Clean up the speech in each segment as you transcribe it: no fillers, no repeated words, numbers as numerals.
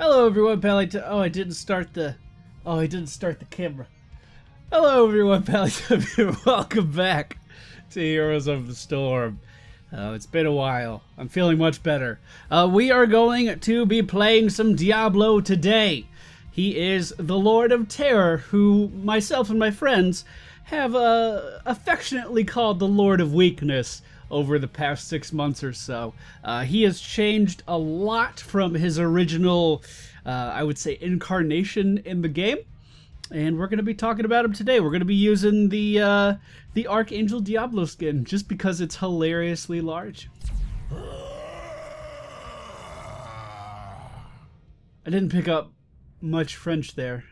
Hello everyone, I didn't start the camera. Hello everyone, Pally. Welcome back to Heroes of the Storm. It's been a while. I'm feeling much better. We are going to be playing some Diablo today. He is the Lord of Terror, who myself and my friends have affectionately called the Lord of Weakness over the past 6 months or so. He has changed a lot from his original, I would say, incarnation in the game. And we're going to be talking about him today. We're going to be using the Archangel Diablo skin, just because it's hilariously large. I didn't pick up much French there.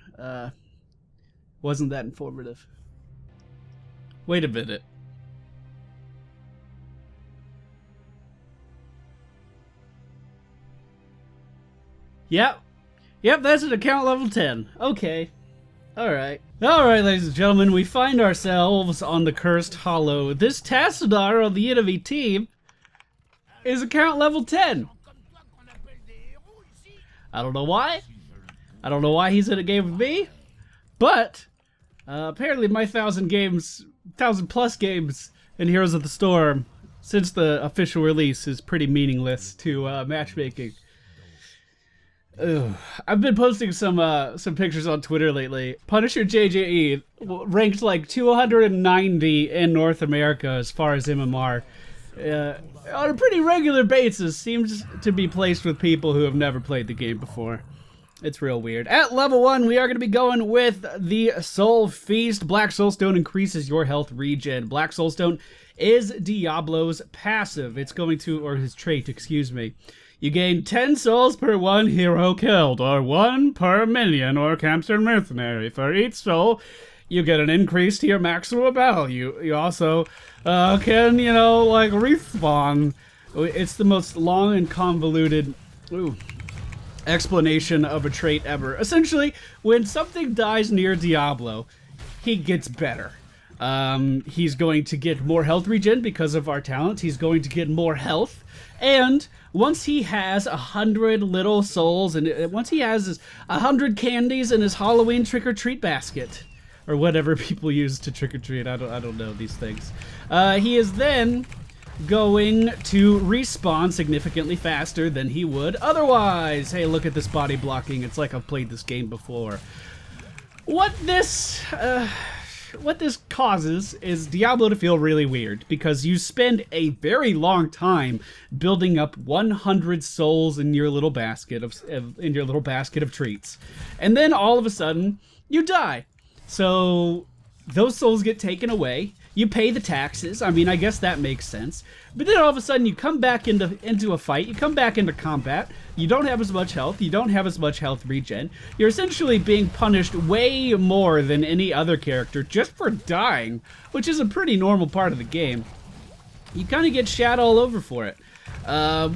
Wasn't that informative. Wait a minute. Yep, that's an account level 10. Okay. Alright, ladies and gentlemen, we find ourselves on the Cursed Hollow. This Tassadar on the enemy team is account level 10. I don't know why. I don't know why he's in a game with me, but apparently my 1,000 plus games in Heroes of the Storm since the official release is pretty meaningless to matchmaking. Ugh. I've been posting some pictures on Twitter lately. Punisher JJE ranked like 290 in North America as far as MMR. On a pretty regular basis, seems to be placed with people who have never played the game before. It's real weird. At level 1, we are going to be going with the Soul Feast. Black Soulstone increases your health regen. Black Soulstone is Diablo's passive. It's going to, or his trait, excuse me. You gain 10 souls per 1 hero killed, or 1 per minion or captured mercenary. For each soul, you get an increase to your maximum value. You also can, like, respawn. It's the most long and convoluted explanation of a trait ever. Essentially, when something dies near Diablo, he gets better. He's going to get more health regen because of our talent. He's going to get more health. And once he has 100 little souls, and once he has 100 candies in his Halloween trick-or-treat basket, or whatever people use to trick-or-treat, I don't know these things, he is then going to respawn significantly faster than he would otherwise. Hey, look at this body blocking. It's like I've played this game before. What this causes is Diablo to feel really weird, because you spend a very long time building up 100 souls in your little basket of treats, and then all of a sudden you die. So those souls get taken away. You pay the taxes. I mean, I guess that makes sense. But then all of a sudden you come back into a fight. You come back into combat. You don't have as much health. You don't have as much health regen. You're essentially being punished way more than any other character just for dying, which is a pretty normal part of the game. You kind of get shat all over for it.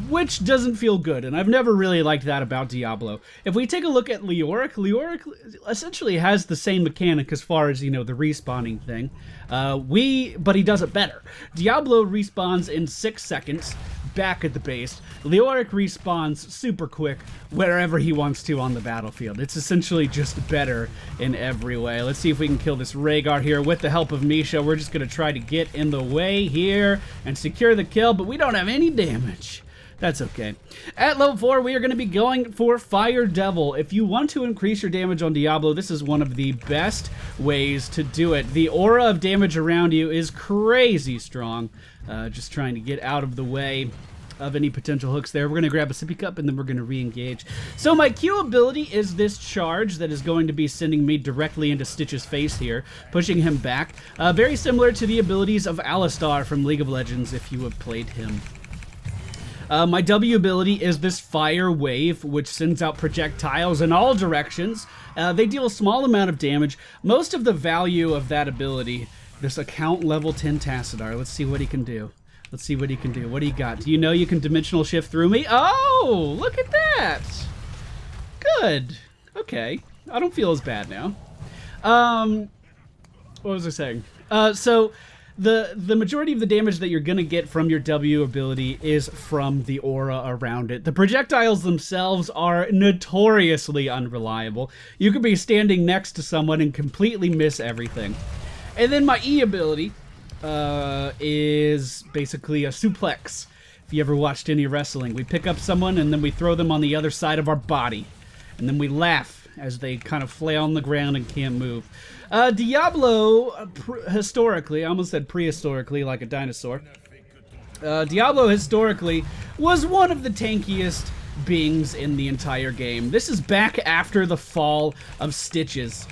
Which doesn't feel good, and I've never really liked that about Diablo. If we take a look at Leoric essentially has the same mechanic as far as, the respawning thing. But he does it better. Diablo respawns in 6 seconds back at the base. Leoric respawns super quick wherever he wants to on the battlefield. It's essentially just better in every way. Let's see if we can kill this Rhaegar here with the help of Misha. We're just going to try to get in the way here and secure the kill, but we don't have any damage. That's okay. At level 4, we are going to be going for Fire Devil. If you want to increase your damage on Diablo, this is one of the best ways to do it. The aura of damage around you is crazy strong. Just trying to get out of the way of any potential hooks there. We're going to grab a sippy cup and then we're going to re-engage. So my Q ability is this charge that is going to be sending me directly into Stitch's face here, pushing him back. Very similar to the abilities of Alistar from League of Legends if you have played him. My W ability is this Fire Wave, which sends out projectiles in all directions. They deal a small amount of damage. Most of the value of that ability, this account level 10 Tassadar. Let's see what he can do. Let's see what he can do. What do you got? Do you know you can dimensional shift through me? Oh, look at that. Good. Okay. I don't feel as bad now. What was I saying? So the majority of the damage that you're going to get from your W ability is from the aura around it. The projectiles themselves are notoriously unreliable. You could be standing next to someone and completely miss everything. And then my E ability is basically a suplex. If you ever watched any wrestling, we pick up someone and then we throw them on the other side of our body. And then we laugh as they kind of flail on the ground and can't move. Diablo, historically, I almost said prehistorically like a dinosaur. Diablo, historically, was one of the tankiest beings in the entire game. This is back after the fall of Stitches.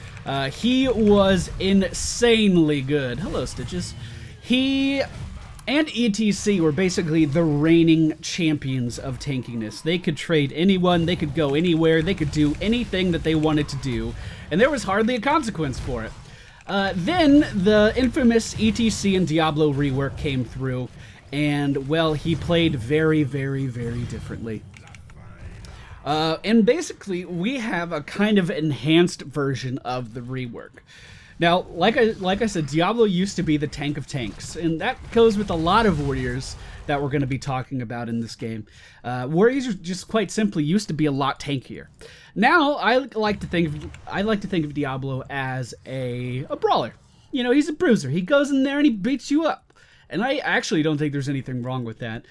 He was insanely good. Hello, Stitches. He and ETC were basically the reigning champions of tankiness. They could trade anyone, they could go anywhere, they could do anything that they wanted to do, and there was hardly a consequence for it. Then the infamous ETC and Diablo rework came through, and, well, he played very, very, very differently. And basically, we have a kind of enhanced version of the rework. Now, like I said, Diablo used to be the tank of tanks, and that goes with a lot of warriors that we're going to be talking about in this game. Warriors just quite simply used to be a lot tankier. Now, I like to think of Diablo as a brawler. You know, he's a bruiser. He goes in there and he beats you up. And I actually don't think there's anything wrong with that.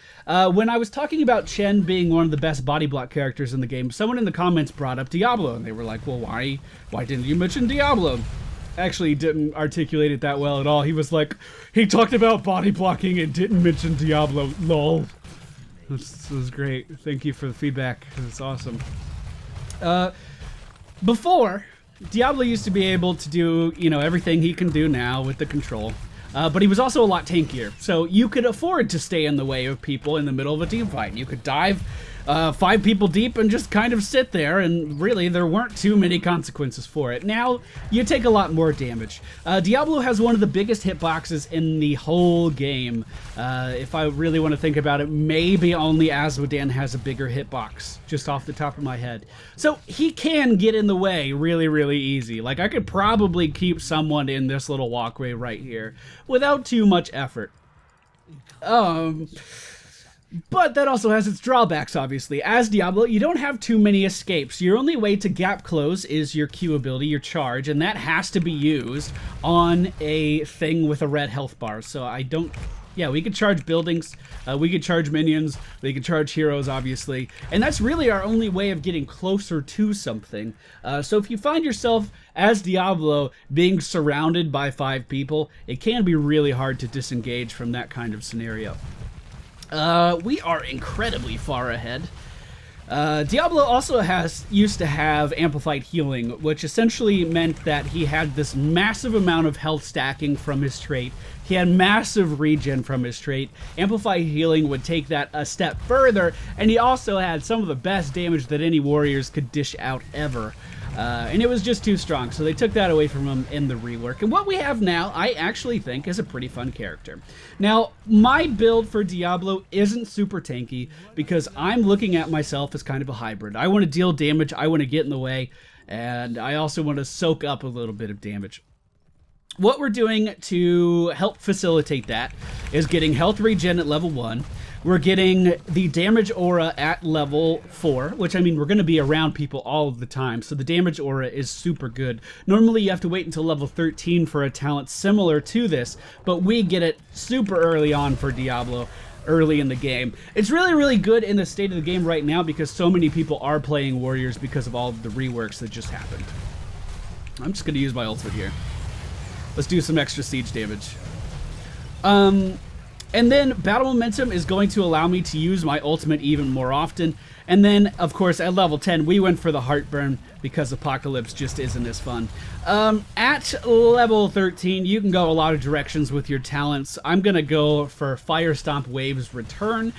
When I was talking about Chen being one of the best body block characters in the game, someone in the comments brought up Diablo, and they were like, well, why didn't you mention Diablo? Actually didn't articulate it that well at all. He was like, he talked about body blocking and didn't mention Diablo. Lol. This was great. Thank you for the feedback. It's awesome. Before, Diablo used to be able to do, you know, everything he can do now with the control. But he was also a lot tankier. So you could afford to stay in the way of people in the middle of a team fight. You could dive 5 people deep and just kind of sit there, and really there weren't too many consequences for it. Now you take a lot more damage. Diablo has one of the biggest hitboxes in the whole game. If I really want to think about it, maybe only Azmodan has a bigger hitbox, just off the top of my head. So he can get in the way really, really easy. Like, I could probably keep someone in this little walkway right here without too much effort. But that also has its drawbacks, obviously. As Diablo, you don't have too many escapes. Your only way to gap close is your Q ability, your charge, and that has to be used on a thing with a red health bar. So I don't... Yeah, we could charge buildings, we could charge minions, we could charge heroes, obviously. And that's really our only way of getting closer to something. So if you find yourself, as Diablo, being surrounded by 5 people, it can be really hard to disengage from that kind of scenario. We are incredibly far ahead. Diablo also used to have amplified healing, which essentially meant that he had this massive amount of health stacking from his trait. He had massive regen from his trait. Amplified healing would take that a step further, and he also had some of the best damage that any warriors could dish out ever. And it was just too strong, so they took that away from him in the rework. And what we have now, I actually think, is a pretty fun character. Now, my build for Diablo isn't super tanky, because I'm looking at myself as kind of a hybrid. I want to deal damage, I want to get in the way, and I also want to soak up a little bit of damage. What we're doing to help facilitate that is getting health regen at level 1. We're getting the damage aura at level 4, which, I mean, we're going to be around people all of the time, so the damage aura is super good. Normally, you have to wait until level 13 for a talent similar to this, but we get it super early on for Diablo, early in the game. It's really, really good in the state of the game right now because so many people are playing Warriors because of all of the reworks that just happened. I'm just going to use my ultimate here. Let's do some extra siege damage. And then battle momentum is going to allow me to use my ultimate even more often. And then, of course, at level 10, we went for the Heartburn because Apocalypse just isn't as fun. At level 13, you can go a lot of directions with your talents. I'm going to go for Fire Stomp Wave's Return.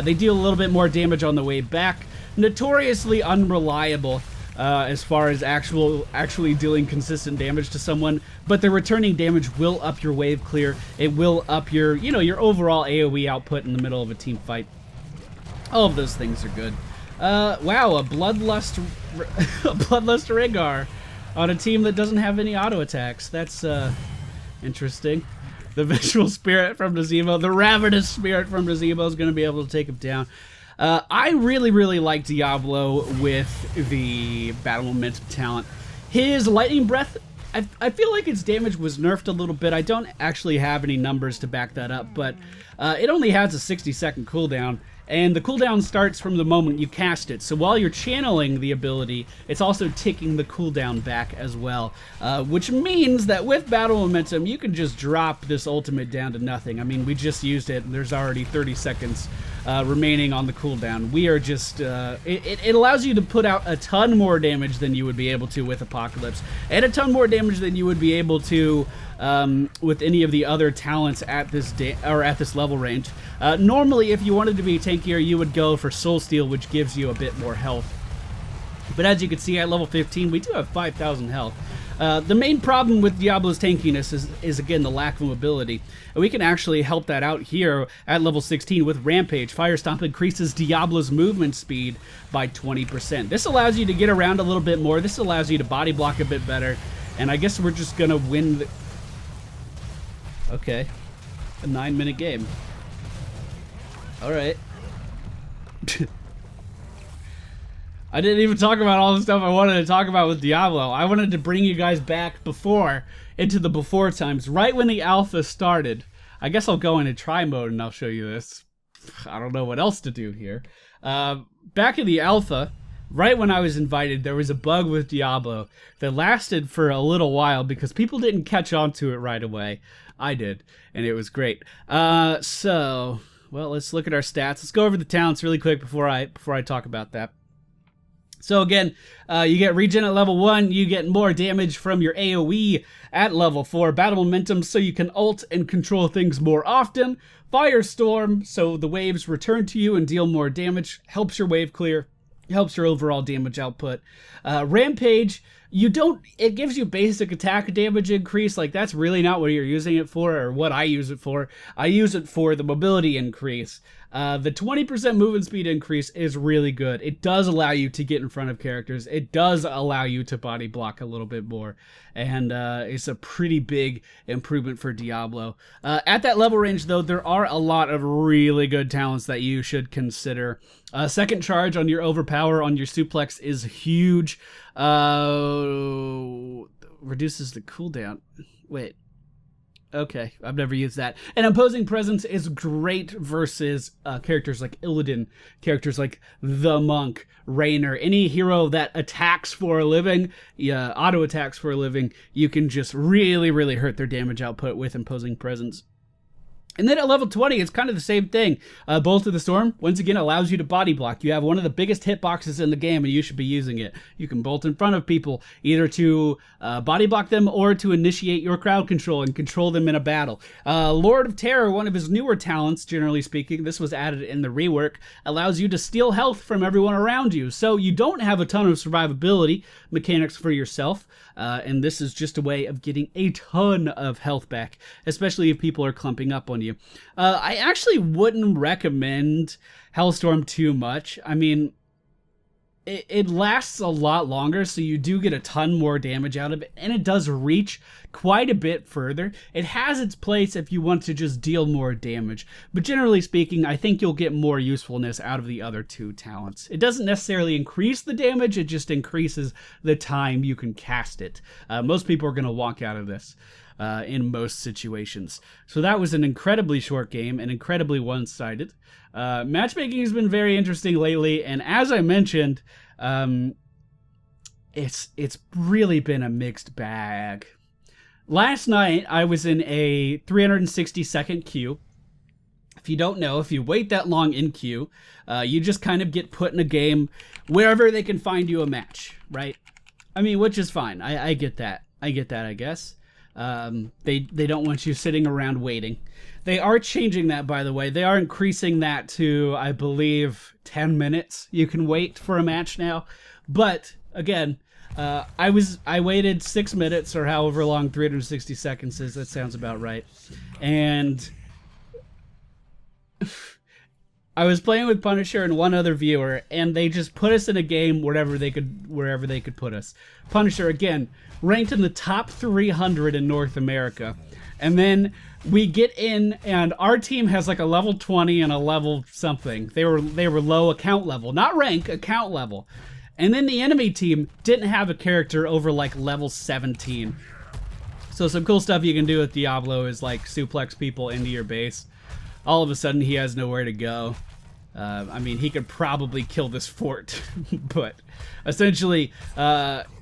They deal a little bit more damage on the way back. Notoriously unreliable as far as actually dealing consistent damage to someone, but the returning damage will up your wave clear. It will up your, you know, your overall AoE output in the middle of a team fight. All of those things are good. Wow, a Bloodlust Rhaegar on a team that doesn't have any auto attacks. That's interesting. The visual spirit from Nazemo, the ravenous spirit from Nazemo is going to be able to take him down. I really, really like Diablo with the battle momentum talent. His lightning breath, I feel like its damage was nerfed a little bit. I don't actually have any numbers to back that up, but it only has a 60-second cooldown, and the cooldown starts from the moment you cast it. So while you're channeling the ability, it's also ticking the cooldown back as well, which means that with battle momentum, you can just drop this ultimate down to nothing. I mean, we just used it, and there's already 30 seconds remaining on the cooldown. We are just, it allows you to put out a ton more damage than you would be able to with Apocalypse, and a ton more damage than you would be able to with any of the other talents at this level range. Normally, if you wanted to be tankier, you would go for Soul Steal, which gives you a bit more health. But as you can see, at level 15, we do have 5,000 health. The main problem with Diablo's tankiness is again, the lack of mobility. And we can actually help that out here at level 16 with Rampage. Fire Stomp increases Diablo's movement speed by 20%. This allows you to get around a little bit more. This allows you to body block a bit better. And I guess we're just going to win the... Okay. A 9-minute game. Alright. I didn't even talk about all the stuff I wanted to talk about with Diablo. I wanted to bring you guys back into the before times, right when the alpha started. I guess I'll go into try mode and I'll show you this. I don't know what else to do here. Back in the alpha, right when I was invited, there was a bug with Diablo that lasted for a little while because people didn't catch on to it right away. I did, and it was great. So, well, let's look at our stats. Let's go over the talents really quick before I talk about that. So again, you get regen at level 1, you get more damage from your AoE at level 4, battle momentum so you can ult and control things more often, Firestorm so the waves return to you and deal more damage, helps your wave clear, helps your overall damage output. Rampage, it gives you basic attack damage increase, like that's really not what you're using it for, or what I use it for. I use it for the mobility increase. The 20% movement speed increase is really good. It does allow you to get in front of characters. It does allow you to body block a little bit more. And it's a pretty big improvement for Diablo. At that level range, though, there are a lot of really good talents that you should consider. Second charge on your overpower on your suplex is huge. Reduces the cooldown. Wait. Okay, I've never used that. And Imposing Presence is great versus characters like Illidan, characters like the Monk, Raynor, any hero that attacks for a living, auto attacks for a living, you can just really, really hurt their damage output with Imposing Presence. And then at level 20, it's kind of the same thing. Bolt of the Storm, once again, allows you to body block. You have one of the biggest hitboxes in the game, and you should be using it. You can bolt in front of people, either to body block them or to initiate your crowd control and control them in a battle. Lord of Terror, one of his newer talents, generally speaking, this was added in the rework, allows you to steal health from everyone around you. So you don't have a ton of survivability mechanics for yourself, and this is just a way of getting a ton of health back, especially if people are clumping up on you. I actually wouldn't recommend Hellstorm too much. I mean, it lasts a lot longer, so you do get a ton more damage out of it, and it does reach quite a bit further. It has its place if you want to just deal more damage, but generally speaking, I think you'll get more usefulness out of the other two talents. It doesn't necessarily increase the damage, it just increases the time you can cast it. Most people are going to walk out of this in most situations. So that was an incredibly short game and incredibly one-sided. Matchmaking has been very interesting lately, and as I mentioned, it's really been a mixed bag. Last night, I was in a 360-second queue. If you don't know, if you wait that long in queue, you just kind of get put in a game wherever they can find you a match, right? I mean, which is fine. I get that. I guess. They don't want you sitting around waiting. They are changing that, by the way. They are increasing that to, I believe, 10 minutes you can wait for a match now. But again, I waited 6 minutes or however long 360 seconds is. That sounds about right. And I was playing with Punisher and one other viewer, and they just put us in a game wherever they could put us. Punisher, again, ranked in the top 300 in North America. And then we get in, and our team has like a level 20 and a level something. They were low account level, not rank, account level. And then the enemy team didn't have a character over like level 17. So some cool stuff you can do with Diablo is like suplex people into your base. All of a sudden he has nowhere to go. I mean, he could probably kill this fort, but essentially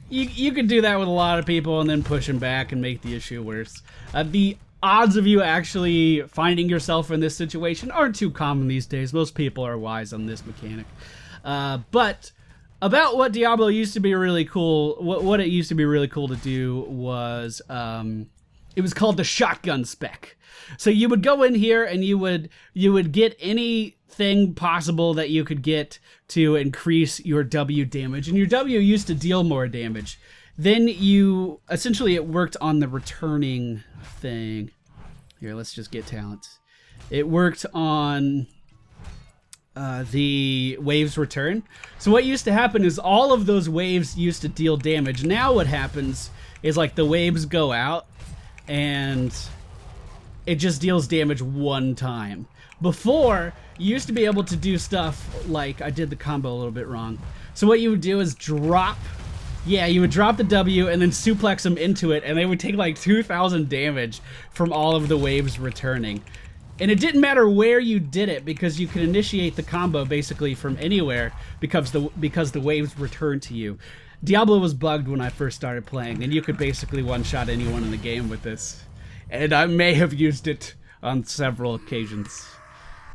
you could do that with a lot of people and then push him back and make the issue worse. The odds of you actually finding yourself in this situation aren't too common these days. Most people are wise on this mechanic. But about what Diablo used to be really cool, what it used to be really cool to do was, it was called the shotgun spec. So you would go in here and you would get anything possible that you could get to increase your W damage, and your W used to deal more damage. Then essentially it worked on the returning thing. Here, let's just get talents. It worked on the waves return. So what used to happen is all of those waves used to deal damage. Now what happens is like the waves go out and it just deals damage one time. Before, you used to be able to do stuff like, I did the combo a little bit wrong. So what you would do is you would drop the W and then suplex them into it, and they would take like 2,000 damage from all of the waves returning. And it didn't matter where you did it, because you could initiate the combo basically from anywhere because the waves returned to you. Diablo was bugged when I first started playing, and you could basically one-shot anyone in the game with this. And I may have used it on several occasions.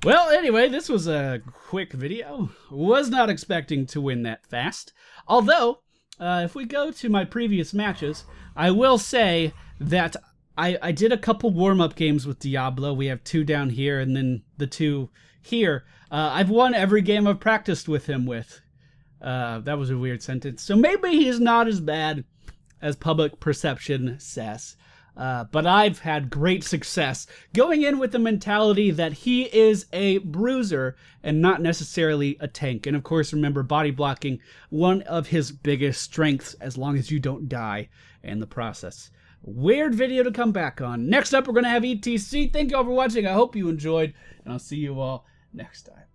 Well, anyway, this was a quick video. Was not expecting to win that fast. Although, if we go to my previous matches, I will say that I did a couple warm-up games with Diablo. We have 2 down here and then the 2 here. I've won every game I've practiced with him with. That was a weird sentence. So maybe he's not as bad as public perception says. But I've had great success going in with the mentality that he is a bruiser and not necessarily a tank. And of course, remember, body blocking, one of his biggest strengths, as long as you don't die in the process. Weird video to come back on. Next up, we're going to have ETC. Thank you all for watching. I hope you enjoyed, and I'll see you all next time.